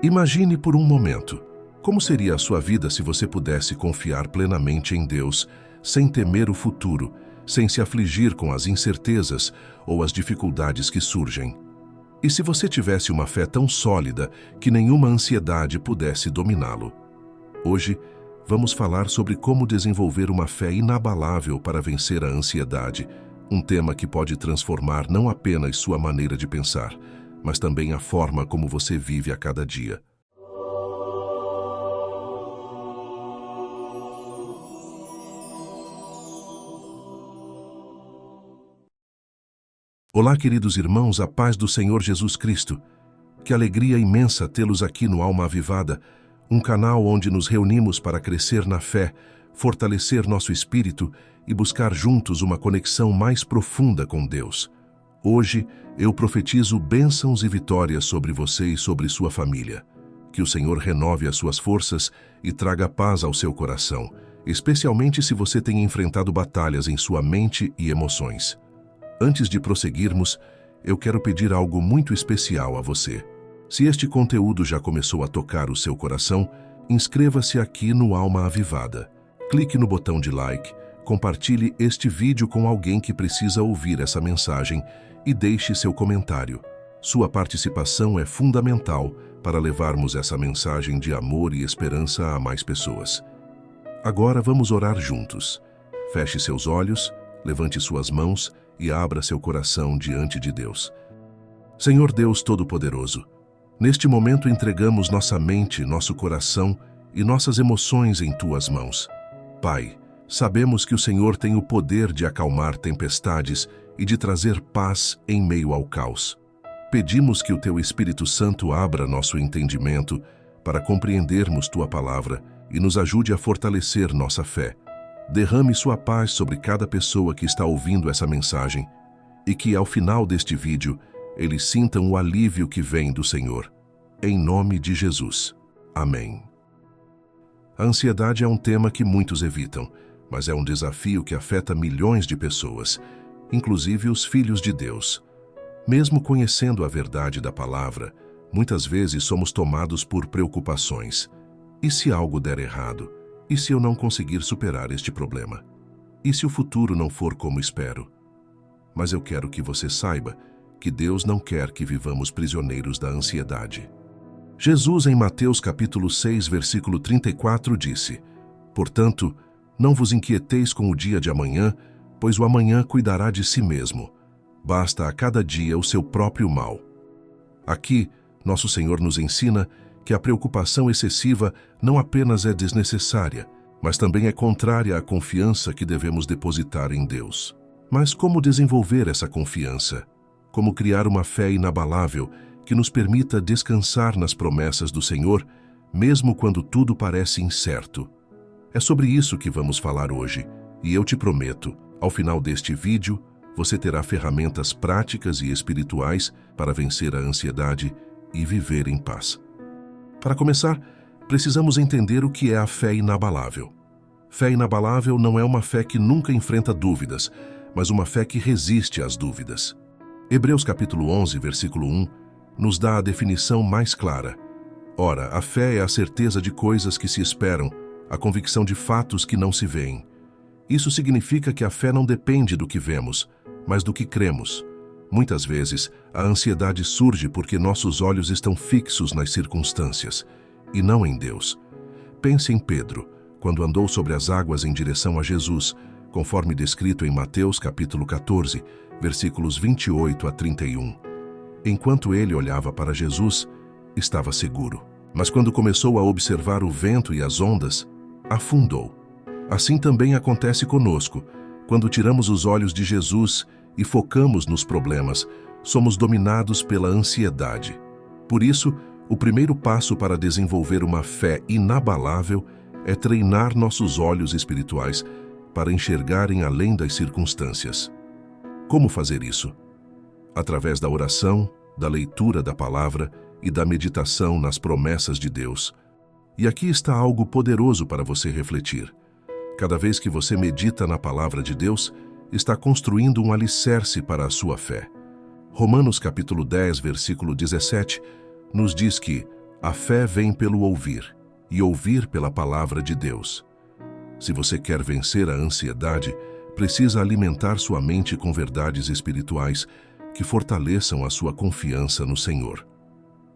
Imagine por um momento, como seria a sua vida se você pudesse confiar plenamente em Deus, sem temer o futuro, sem se afligir com as incertezas ou as dificuldades que surgem. E se você tivesse uma fé tão sólida que nenhuma ansiedade pudesse dominá-lo? Hoje, vamos falar sobre como desenvolver uma fé inabalável para vencer a ansiedade, um tema que pode transformar não apenas sua maneira de pensar, mas também a forma como você vive a cada dia. Olá, queridos irmãos, a paz do Senhor Jesus Cristo. Que alegria imensa tê-los aqui no Alma Avivada, um canal onde nos reunimos para crescer na fé, fortalecer nosso espírito e buscar juntos uma conexão mais profunda com Deus. Hoje, eu profetizo bênçãos e vitórias sobre você e sobre sua família. Que o Senhor renove as suas forças e traga paz ao seu coração, especialmente se você tem enfrentado batalhas em sua mente e emoções. Antes de prosseguirmos, eu quero pedir algo muito especial a você. Se este conteúdo já começou a tocar o seu coração, inscreva-se aqui no Alma Avivada. Clique no botão de like, compartilhe este vídeo com alguém que precisa ouvir essa mensagem e deixe seu comentário. Sua participação é fundamental para levarmos essa mensagem de amor e esperança a mais pessoas. Agora vamos orar juntos. Feche seus olhos, levante suas mãos e abra seu coração diante de Deus. Senhor Deus Todo-Poderoso, neste momento entregamos nossa mente, nosso coração e nossas emoções em Tuas mãos. Pai, sabemos que o Senhor tem o poder de acalmar tempestades e de trazer paz em meio ao caos. Pedimos que o Teu Espírito Santo abra nosso entendimento para compreendermos Tua palavra e nos ajude a fortalecer nossa fé. Derrame sua paz sobre cada pessoa que está ouvindo essa mensagem e que, ao final deste vídeo, eles sintam o alívio que vem do Senhor. Em nome de Jesus. Amém. A ansiedade é um tema que muitos evitam, mas é um desafio que afeta milhões de pessoas, inclusive os filhos de Deus. Mesmo conhecendo a verdade da palavra, muitas vezes somos tomados por preocupações. E se algo der errado? E se eu não conseguir superar este problema? E se o futuro não for como espero? Mas eu quero que você saiba que Deus não quer que vivamos prisioneiros da ansiedade. Jesus, em Mateus capítulo 6, versículo 34, disse: Portanto, não vos inquieteis com o dia de amanhã, pois o amanhã cuidará de si mesmo. Basta a cada dia o seu próprio mal. Aqui, nosso Senhor nos ensina que a preocupação excessiva não apenas é desnecessária, mas também é contrária à confiança que devemos depositar em Deus. Mas como desenvolver essa confiança? Como criar uma fé inabalável que nos permita descansar nas promessas do Senhor, mesmo quando tudo parece incerto? É sobre isso que vamos falar hoje, e eu te prometo, ao final deste vídeo, você terá ferramentas práticas e espirituais para vencer a ansiedade e viver em paz. Para começar, precisamos entender o que é a fé inabalável. Fé inabalável não é uma fé que nunca enfrenta dúvidas, mas uma fé que resiste às dúvidas. Hebreus capítulo 11, versículo 1, nos dá a definição mais clara. Ora, a fé é a certeza de coisas que se esperam, a convicção de fatos que não se veem. Isso significa que a fé não depende do que vemos, mas do que cremos. Muitas vezes, a ansiedade surge porque nossos olhos estão fixos nas circunstâncias, e não em Deus. Pense em Pedro, quando andou sobre as águas em direção a Jesus, conforme descrito em Mateus capítulo 14, versículos 28 a 31. Enquanto ele olhava para Jesus, estava seguro. Mas quando começou a observar o vento e as ondas, afundou. Assim também acontece conosco. Quando tiramos os olhos de Jesus e focamos nos problemas, somos dominados pela ansiedade. Por isso, o primeiro passo para desenvolver uma fé inabalável é treinar nossos olhos espirituais para enxergarem além das circunstâncias. Como fazer isso? Através da oração, da leitura da palavra e da meditação nas promessas de Deus. E aqui está algo poderoso para você refletir. Cada vez que você medita na palavra de Deus, está construindo um alicerce para a sua fé. Romanos capítulo 10, versículo 17, nos diz que A fé vem pelo ouvir, e ouvir pela palavra de Deus. Se você quer vencer a ansiedade, precisa alimentar sua mente com verdades espirituais que fortaleçam a sua confiança no Senhor.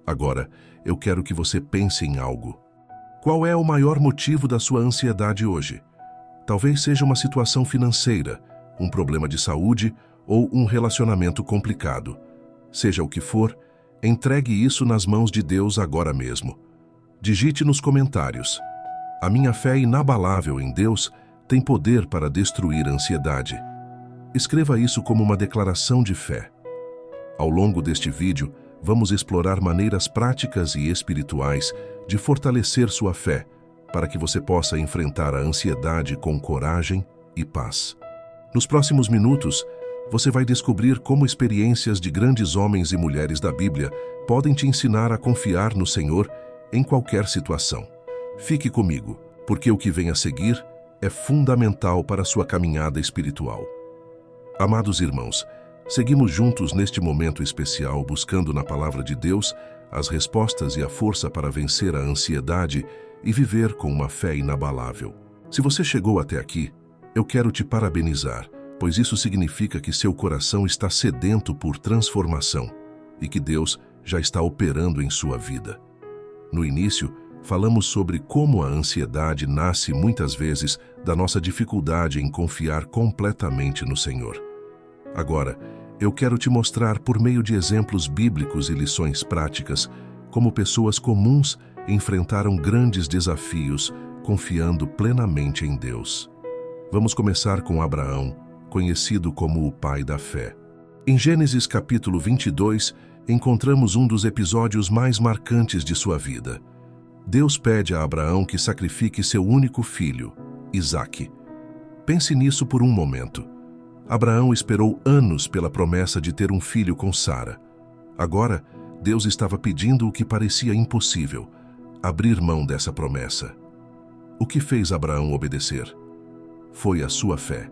Agora, eu quero que você pense em algo. Qual é o maior motivo da sua ansiedade hoje? Talvez seja uma situação financeira, um problema de saúde ou um relacionamento complicado. Seja o que for, entregue isso nas mãos de Deus agora mesmo. Digite nos comentários: a minha fé inabalável em Deus tem poder para destruir a ansiedade. Escreva isso como uma declaração de fé. Ao longo deste vídeo, vamos explorar maneiras práticas e espirituais de fortalecer sua fé, para que você possa enfrentar a ansiedade com coragem e paz. Nos próximos minutos, você vai descobrir como experiências de grandes homens e mulheres da Bíblia podem te ensinar a confiar no Senhor em qualquer situação. Fique comigo, porque o que vem a seguir é fundamental para a sua caminhada espiritual. Amados irmãos, seguimos juntos neste momento especial buscando na Palavra de Deus as respostas e a força para vencer a ansiedade e viver com uma fé inabalável. Se você chegou até aqui, eu quero te parabenizar, pois isso significa que seu coração está sedento por transformação e que Deus já está operando em sua vida. No início, falamos sobre como a ansiedade nasce muitas vezes da nossa dificuldade em confiar completamente no Senhor. Agora, eu quero te mostrar por meio de exemplos bíblicos e lições práticas como pessoas comuns enfrentaram grandes desafios confiando plenamente em Deus. Vamos começar com Abraão, conhecido como o pai da fé. Em Gênesis capítulo 22, encontramos um dos episódios mais marcantes de sua vida. Deus pede a Abraão que sacrifique seu único filho, Isaque. Pense nisso por um momento. Abraão esperou anos pela promessa de ter um filho com Sara. Agora, Deus estava pedindo o que parecia impossível: abrir mão dessa promessa. O que fez Abraão obedecer? Foi a sua fé.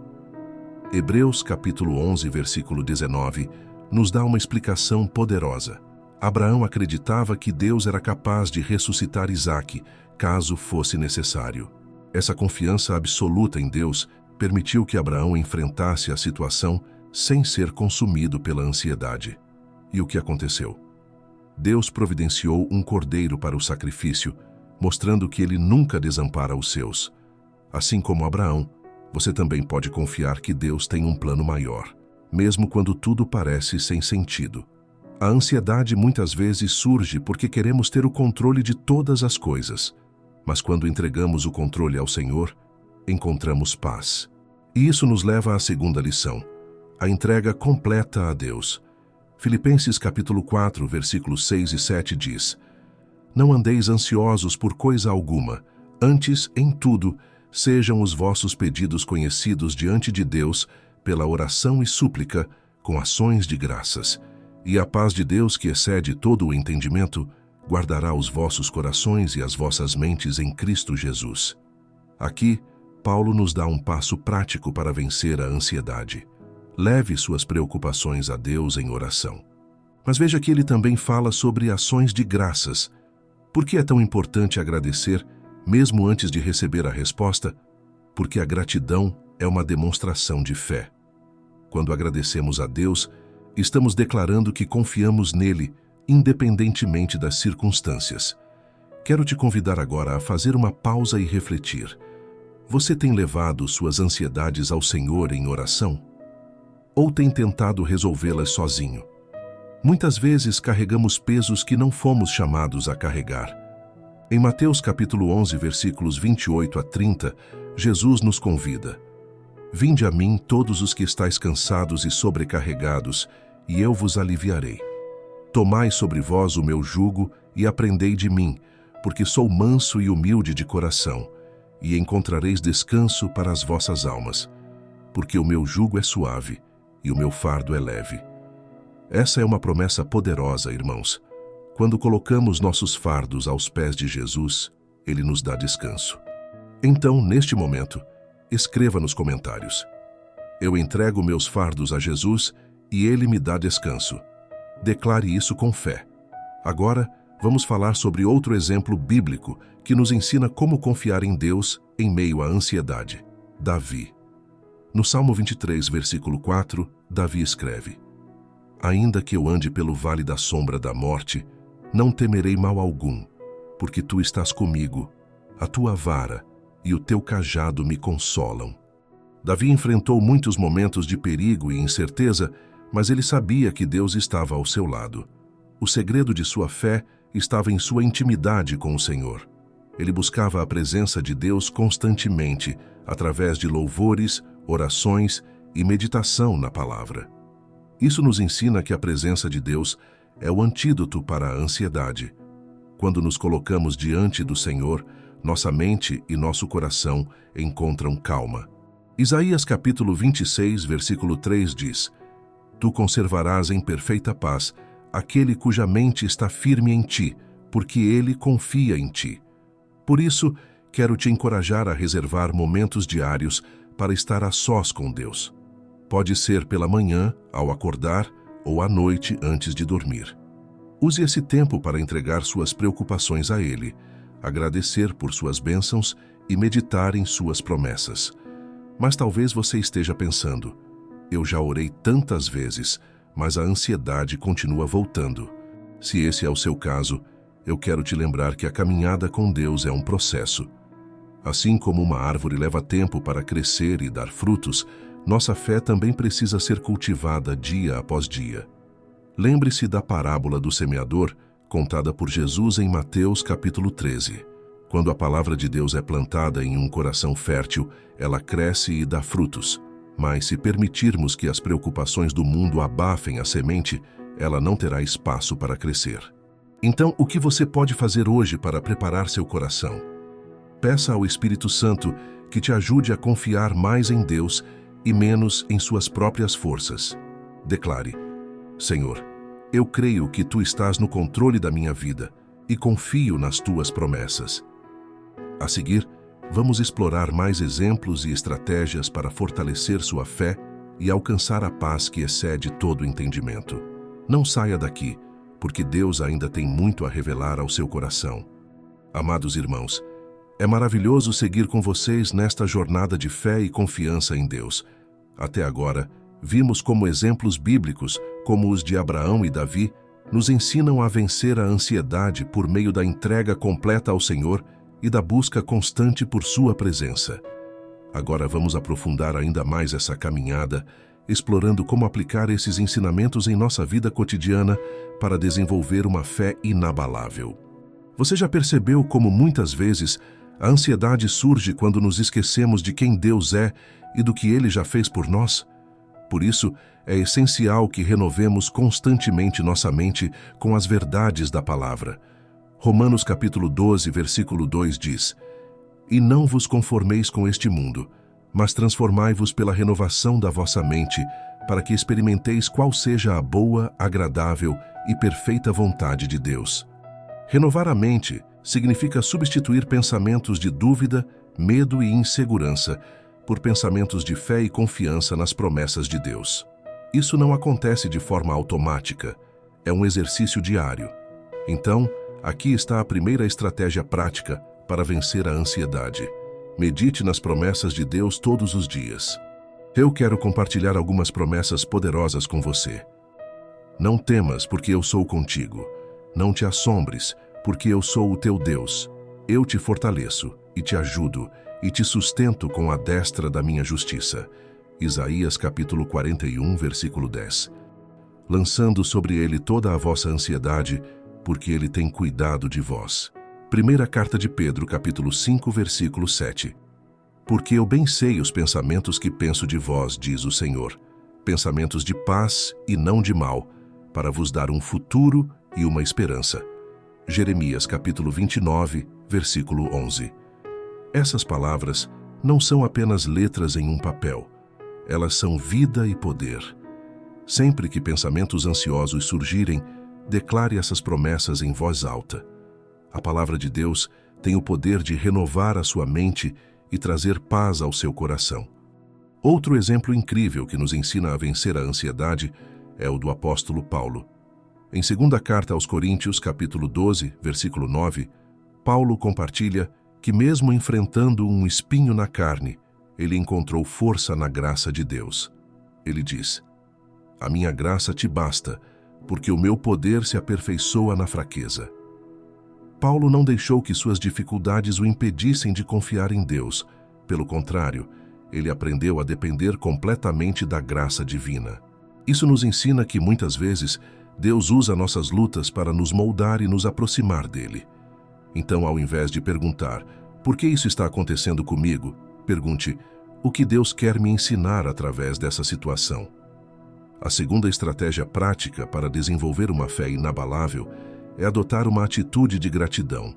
Hebreus capítulo 11, versículo 19, nos dá uma explicação poderosa. Abraão acreditava que Deus era capaz de ressuscitar Isaque, caso fosse necessário. Essa confiança absoluta em Deus permitiu que Abraão enfrentasse a situação sem ser consumido pela ansiedade. E o que aconteceu? Deus providenciou um cordeiro para o sacrifício, mostrando que ele nunca desampara os seus. Assim como Abraão, você também pode confiar que Deus tem um plano maior, mesmo quando tudo parece sem sentido. A ansiedade muitas vezes surge porque queremos ter o controle de todas as coisas, mas quando entregamos o controle ao Senhor, encontramos paz. E isso nos leva à segunda lição: a entrega completa a Deus. Filipenses capítulo 4, versículos 6 e 7 diz: Não andeis ansiosos por coisa alguma, antes, em tudo, sejam os vossos pedidos conhecidos diante de Deus pela oração e súplica, com ações de graças. E a paz de Deus, que excede todo o entendimento, guardará os vossos corações e as vossas mentes em Cristo Jesus. Aqui, Paulo nos dá um passo prático para vencer a ansiedade. Leve suas preocupações a Deus em oração. Mas veja que ele também fala sobre ações de graças. Por que é tão importante agradecer, mesmo antes de receber a resposta? Porque a gratidão é uma demonstração de fé. Quando agradecemos a Deus, estamos declarando que confiamos nele, independentemente das circunstâncias. Quero te convidar agora a fazer uma pausa e refletir. Você tem levado suas ansiedades ao Senhor em oração? Ou tem tentado resolvê-las sozinho? Muitas vezes carregamos pesos que não fomos chamados a carregar. Em Mateus capítulo 11, versículos 28 a 30, Jesus nos convida: Vinde a mim todos os que estáis cansados e sobrecarregados, e eu vos aliviarei. Tomai sobre vós o meu jugo e aprendei de mim, porque sou manso e humilde de coração, e encontrareis descanso para as vossas almas, porque o meu jugo é suave e o meu fardo é leve. Essa é uma promessa poderosa, irmãos. Quando colocamos nossos fardos aos pés de Jesus, ele nos dá descanso. Então, neste momento, escreva nos comentários: Eu entrego meus fardos a Jesus e ele me dá descanso. Declare isso com fé. Agora, vamos falar sobre outro exemplo bíblico que nos ensina como confiar em Deus em meio à ansiedade. Davi. No Salmo 23, versículo 4, Davi escreve: Ainda que eu ande pelo vale da sombra da morte, não temerei mal algum, porque tu estás comigo, a tua vara e o teu cajado me consolam. Davi enfrentou muitos momentos de perigo e incerteza, mas ele sabia que Deus estava ao seu lado. O segredo de sua fé estava em sua intimidade com o Senhor. Ele buscava a presença de Deus constantemente, através de louvores, orações e meditação na palavra. Isso nos ensina que a presença de Deus é o antídoto para a ansiedade. Quando nos colocamos diante do Senhor, nossa mente e nosso coração encontram calma. Isaías capítulo 26, versículo 3 diz: Tu conservarás em perfeita paz aquele cuja mente está firme em ti, porque ele confia em ti. Por isso, quero te encorajar a reservar momentos diários para estar a sós com Deus. Pode ser pela manhã, ao acordar, ou à noite antes de dormir. Use esse tempo para entregar suas preocupações a Ele, agradecer por suas bênçãos e meditar em suas promessas. Mas talvez você esteja pensando: eu já orei tantas vezes, mas a ansiedade continua voltando. Se esse é o seu caso, eu quero te lembrar que a caminhada com Deus é um processo. Assim como uma árvore leva tempo para crescer e dar frutos, nossa fé também precisa ser cultivada dia após dia. Lembre-se da parábola do semeador, contada por Jesus em Mateus capítulo 13. Quando a palavra de Deus é plantada em um coração fértil, ela cresce e dá frutos. Mas se permitirmos que as preocupações do mundo abafem a semente, ela não terá espaço para crescer. Então, o que você pode fazer hoje para preparar seu coração? Peça ao Espírito Santo que te ajude a confiar mais em Deus e menos em suas próprias forças. Declare: Senhor, eu creio que Tu estás no controle da minha vida e confio nas Tuas promessas. A seguir, vamos explorar mais exemplos e estratégias para fortalecer sua fé e alcançar a paz que excede todo entendimento. Não saia daqui, porque Deus ainda tem muito a revelar ao seu coração. Amados irmãos, é maravilhoso seguir com vocês nesta jornada de fé e confiança em Deus. Até agora, vimos como exemplos bíblicos, como os de Abraão e Davi, nos ensinam a vencer a ansiedade por meio da entrega completa ao Senhor e da busca constante por sua presença. Agora vamos aprofundar ainda mais essa caminhada, explorando como aplicar esses ensinamentos em nossa vida cotidiana para desenvolver uma fé inabalável. Você já percebeu como muitas vezes a ansiedade surge quando nos esquecemos de quem Deus é e do que Ele já fez por nós? Por isso, é essencial que renovemos constantemente nossa mente com as verdades da palavra. Romanos capítulo 12, versículo 2 diz: E não vos conformeis com este mundo, mas transformai-vos pela renovação da vossa mente, para que experimenteis qual seja a boa, agradável e perfeita vontade de Deus. Renovar a mente significa substituir pensamentos de dúvida, medo e insegurança por pensamentos de fé e confiança nas promessas de Deus. Isso não acontece de forma automática, é um exercício diário. Então, aqui está a primeira estratégia prática para vencer a ansiedade. Medite nas promessas de Deus todos os dias. Eu quero compartilhar algumas promessas poderosas com você. Não temas, porque eu sou contigo. Não te assombres, porque eu sou o teu Deus. Eu te fortaleço e te ajudo e te sustento com a destra da minha justiça. Isaías capítulo 41, versículo 10. Lançando sobre ele toda a vossa ansiedade, porque ele tem cuidado de vós. Primeira carta de Pedro, capítulo 5, versículo 7. Porque eu bem sei os pensamentos que penso de vós, diz o Senhor, pensamentos de paz e não de mal, para vos dar um futuro e uma esperança. Jeremias capítulo 29, versículo 11. Essas palavras não são apenas letras em um papel, elas são vida e poder. Sempre que pensamentos ansiosos surgirem, declare essas promessas em voz alta. A palavra de Deus tem o poder de renovar a sua mente e trazer paz ao seu coração. Outro exemplo incrível que nos ensina a vencer a ansiedade é o do apóstolo Paulo. Em segunda carta aos Coríntios, capítulo 12, versículo 9, Paulo compartilha que mesmo enfrentando um espinho na carne, ele encontrou força na graça de Deus. Ele diz: "A minha graça te basta, porque o meu poder se aperfeiçoa na fraqueza." Paulo não deixou que suas dificuldades o impedissem de confiar em Deus. Pelo contrário, ele aprendeu a depender completamente da graça divina. Isso nos ensina que, muitas vezes, Deus usa nossas lutas para nos moldar e nos aproximar dele. Então, ao invés de perguntar, "Por que isso está acontecendo comigo?", pergunte, "O que Deus quer me ensinar através dessa situação?" A segunda estratégia prática para desenvolver uma fé inabalável é adotar uma atitude de gratidão.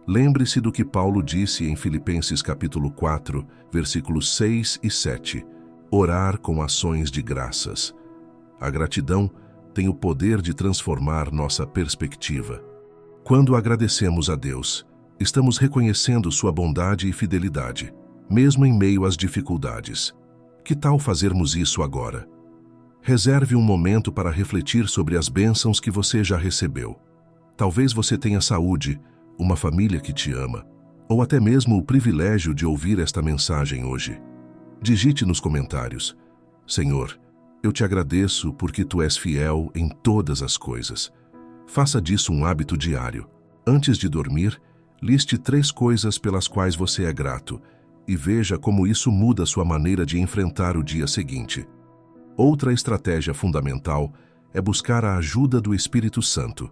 Lembre-se do que Paulo disse em Filipenses capítulo 4, versículos 6 e 7. Orar com ações de graças. A gratidão tem o poder de transformar nossa perspectiva. Quando agradecemos a Deus, estamos reconhecendo sua bondade e fidelidade, mesmo em meio às dificuldades. Que tal fazermos isso agora? Reserve um momento para refletir sobre as bênçãos que você já recebeu. Talvez você tenha saúde, uma família que te ama, ou até mesmo o privilégio de ouvir esta mensagem hoje. Digite nos comentários: "Senhor, eu te agradeço porque tu és fiel em todas as coisas." Faça disso um hábito diário. Antes de dormir, liste 3 coisas pelas quais você é grato e veja como isso muda sua maneira de enfrentar o dia seguinte. Outra estratégia fundamental é buscar a ajuda do Espírito Santo.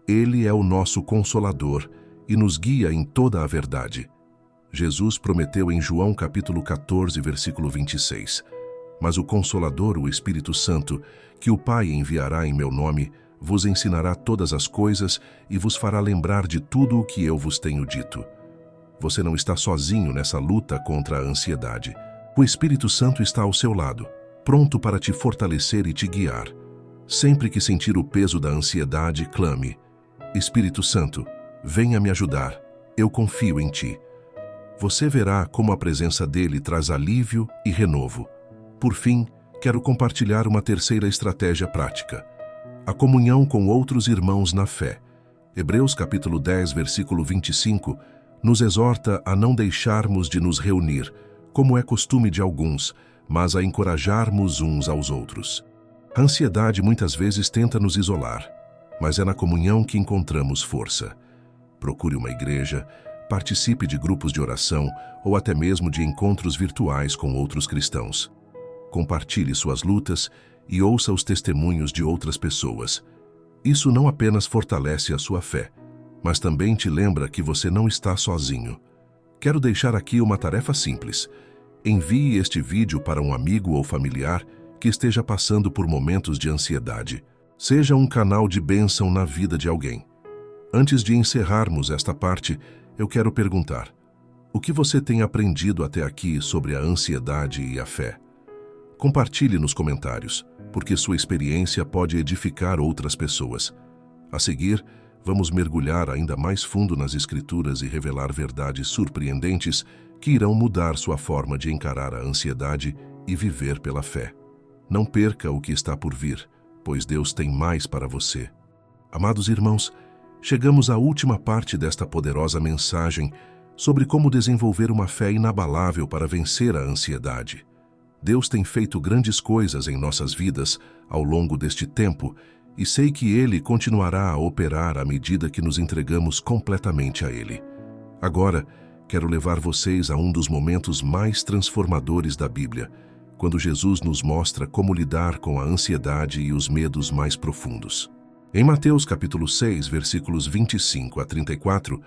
Ele é o nosso Consolador e nos guia em toda a verdade. Jesus prometeu em João capítulo 14, versículo 26, "Mas o Consolador, o Espírito Santo, que o Pai enviará em meu nome, vos ensinará todas as coisas e vos fará lembrar de tudo o que eu vos tenho dito." Você não está sozinho nessa luta contra a ansiedade. O Espírito Santo está ao seu lado, pronto para te fortalecer e te guiar. Sempre que sentir o peso da ansiedade, clame: "Espírito Santo, venha me ajudar, eu confio em ti." Você verá como a presença dele traz alívio e renovo. Por fim, quero compartilhar uma terceira estratégia prática: a comunhão com outros irmãos na fé. Hebreus capítulo 10, versículo 25, nos exorta a não deixarmos de nos reunir, como é costume de alguns, mas a encorajarmos uns aos outros. A ansiedade muitas vezes tenta nos isolar, mas é na comunhão que encontramos força. Procure uma igreja, participe de grupos de oração ou até mesmo de encontros virtuais com outros cristãos. Compartilhe suas lutas e ouça os testemunhos de outras pessoas. Isso não apenas fortalece a sua fé, mas também te lembra que você não está sozinho. Quero deixar aqui uma tarefa simples. Envie este vídeo para um amigo ou familiar que esteja passando por momentos de ansiedade. Seja um canal de bênção na vida de alguém. Antes de encerrarmos esta parte, eu quero perguntar: o que você tem aprendido até aqui sobre a ansiedade e a fé? Compartilhe nos comentários, porque sua experiência pode edificar outras pessoas. A seguir, vamos mergulhar ainda mais fundo nas Escrituras e revelar verdades surpreendentes que irão mudar sua forma de encarar a ansiedade e viver pela fé. Não perca o que está por vir, pois Deus tem mais para você. Amados irmãos, chegamos à última parte desta poderosa mensagem sobre como desenvolver uma fé inabalável para vencer a ansiedade. Deus tem feito grandes coisas em nossas vidas ao longo deste tempo e sei que Ele continuará a operar à medida que nos entregamos completamente a Ele. Agora, quero levar vocês a um dos momentos mais transformadores da Bíblia, quando Jesus nos mostra como lidar com a ansiedade e os medos mais profundos. Em Mateus capítulo 6, versículos 25 a 34,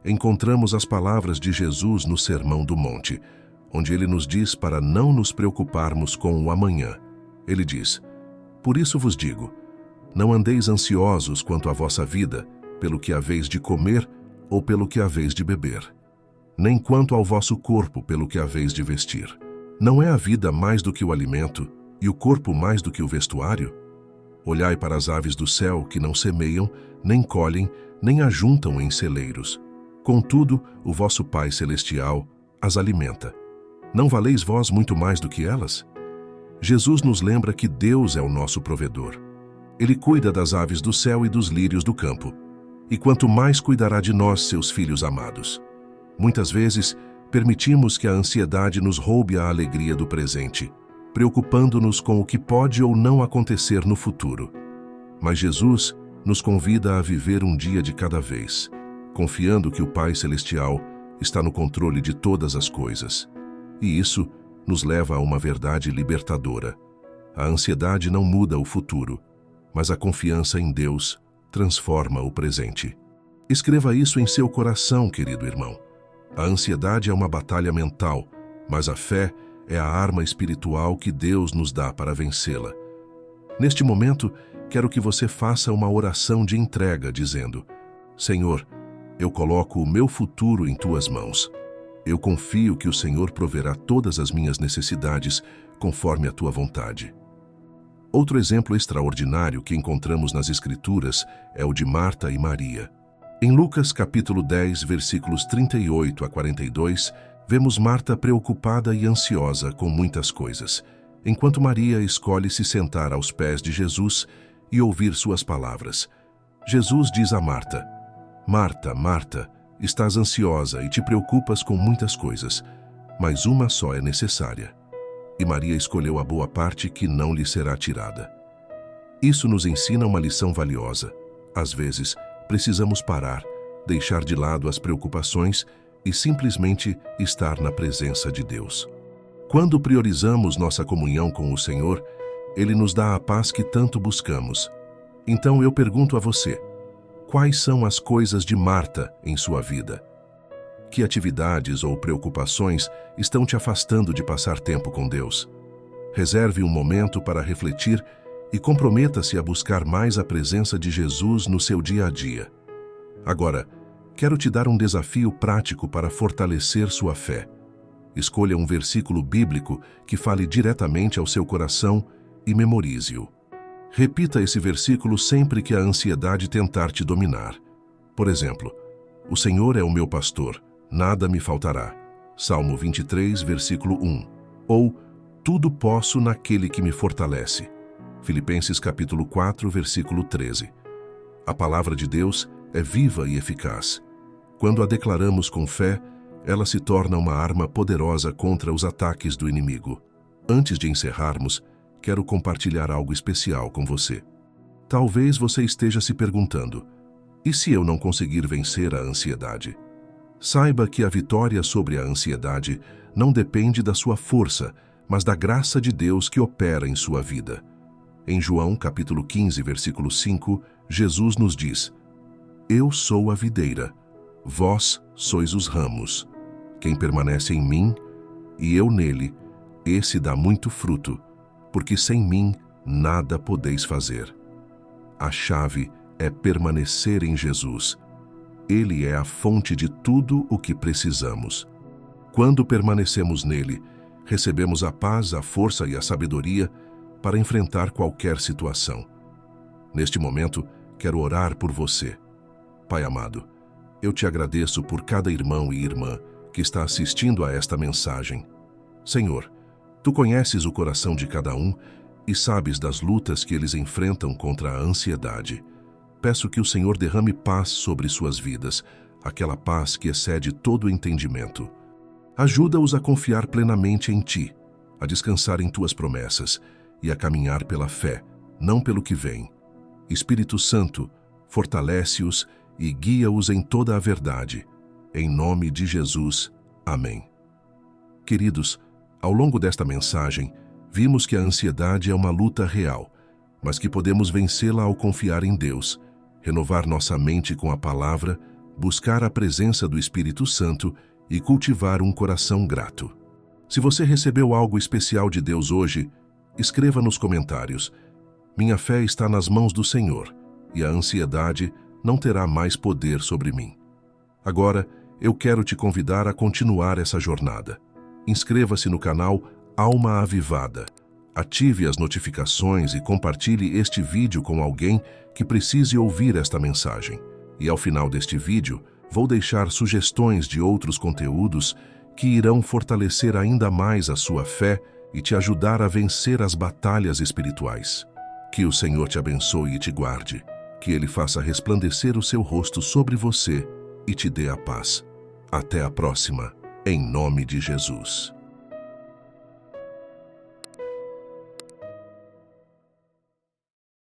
encontramos as palavras de Jesus no Sermão do Monte, onde ele nos diz para não nos preocuparmos com o amanhã. Ele diz: "Por isso vos digo, não andeis ansiosos quanto à vossa vida, pelo que haveis de comer ou pelo que haveis de beber, nem quanto ao vosso corpo, pelo que haveis de vestir. Não é a vida mais do que o alimento, e o corpo mais do que o vestuário? Olhai para as aves do céu, que não semeiam, nem colhem, nem ajuntam em celeiros. Contudo, o vosso Pai Celestial as alimenta. Não valeis vós muito mais do que elas?" Jesus nos lembra que Deus é o nosso provedor. Ele cuida das aves do céu e dos lírios do campo. E quanto mais cuidará de nós, seus filhos amados. Muitas vezes, permitimos que a ansiedade nos roube a alegria do presente, preocupando-nos com o que pode ou não acontecer no futuro. Mas Jesus nos convida a viver um dia de cada vez, confiando que o Pai Celestial está no controle de todas as coisas. E isso nos leva a uma verdade libertadora. A ansiedade não muda o futuro, mas a confiança em Deus transforma o presente. Escreva isso em seu coração, querido irmão. A ansiedade é uma batalha mental, mas a fé é a arma espiritual que Deus nos dá para vencê-la. Neste momento, quero que você faça uma oração de entrega, dizendo: Senhor, eu coloco o meu futuro em tuas mãos. Eu confio que o Senhor proverá todas as minhas necessidades conforme a tua vontade. Outro exemplo extraordinário que encontramos nas Escrituras é o de Marta e Maria. Em Lucas capítulo 10, versículos 38 a 42, vemos Marta preocupada e ansiosa com muitas coisas, enquanto Maria escolhe se sentar aos pés de Jesus e ouvir suas palavras. Jesus diz a Marta: Marta, Marta, estás ansiosa e te preocupas com muitas coisas, mas uma só é necessária. E Maria escolheu a boa parte que não lhe será tirada. Isso nos ensina uma lição valiosa. Às vezes, precisamos parar, deixar de lado as preocupações e simplesmente estar na presença de Deus. Quando priorizamos nossa comunhão com o Senhor, Ele nos dá a paz que tanto buscamos. Então eu pergunto a você: quais são as coisas de Marta em sua vida? Que atividades ou preocupações estão te afastando de passar tempo com Deus? Reserve um momento para refletir e comprometa-se a buscar mais a presença de Jesus no seu dia a dia. Agora, quero te dar um desafio prático para fortalecer sua fé. Escolha um versículo bíblico que fale diretamente ao seu coração e memorize-o. Repita esse versículo sempre que a ansiedade tentar te dominar. Por exemplo, o Senhor é o meu pastor, nada me faltará. Salmo 23, versículo 1. Ou, tudo posso naquele que me fortalece. Filipenses capítulo 4, versículo 13. A palavra de Deus é viva e eficaz. Quando a declaramos com fé, ela se torna uma arma poderosa contra os ataques do inimigo. Antes de encerrarmos, quero compartilhar algo especial com você. Talvez você esteja se perguntando: e se eu não conseguir vencer a ansiedade? Saiba que a vitória sobre a ansiedade não depende da sua força, mas da graça de Deus que opera em sua vida. Em João capítulo 15, versículo 5, Jesus nos diz: Eu sou a videira, vós sois os ramos. Quem permanece em mim e eu nele, esse dá muito fruto, porque sem mim nada podeis fazer. A chave é permanecer em Jesus. Ele é a fonte de tudo o que precisamos. Quando permanecemos nele, recebemos a paz, a força e a sabedoria para enfrentar qualquer situação. Neste momento, quero orar por você. Pai amado, eu te agradeço por cada irmão e irmã que está assistindo a esta mensagem. Senhor, Tu conheces o coração de cada um e sabes das lutas que eles enfrentam contra a ansiedade. Peço que o Senhor derrame paz sobre suas vidas, aquela paz que excede todo o entendimento. Ajuda-os a confiar plenamente em Ti, a descansar em Tuas promessas e a caminhar pela fé, não pelo que vem. Espírito Santo, fortalece-os e guia-os em toda a verdade. Em nome de Jesus. Amém. Queridos, ao longo desta mensagem, vimos que a ansiedade é uma luta real, mas que podemos vencê-la ao confiar em Deus, renovar nossa mente com a palavra, buscar a presença do Espírito Santo e cultivar um coração grato. Se você recebeu algo especial de Deus hoje, escreva nos comentários: minha fé está nas mãos do Senhor e a ansiedade não terá mais poder sobre mim. Agora, eu quero te convidar a continuar essa jornada. Inscreva-se no canal Alma Avivada. Ative as notificações e compartilhe este vídeo com alguém que precise ouvir esta mensagem. E ao final deste vídeo, vou deixar sugestões de outros conteúdos que irão fortalecer ainda mais a sua fé e te ajudar a vencer as batalhas espirituais. Que o Senhor te abençoe e te guarde. Que Ele faça resplandecer o seu rosto sobre você e te dê a paz. Até a próxima, em nome de Jesus.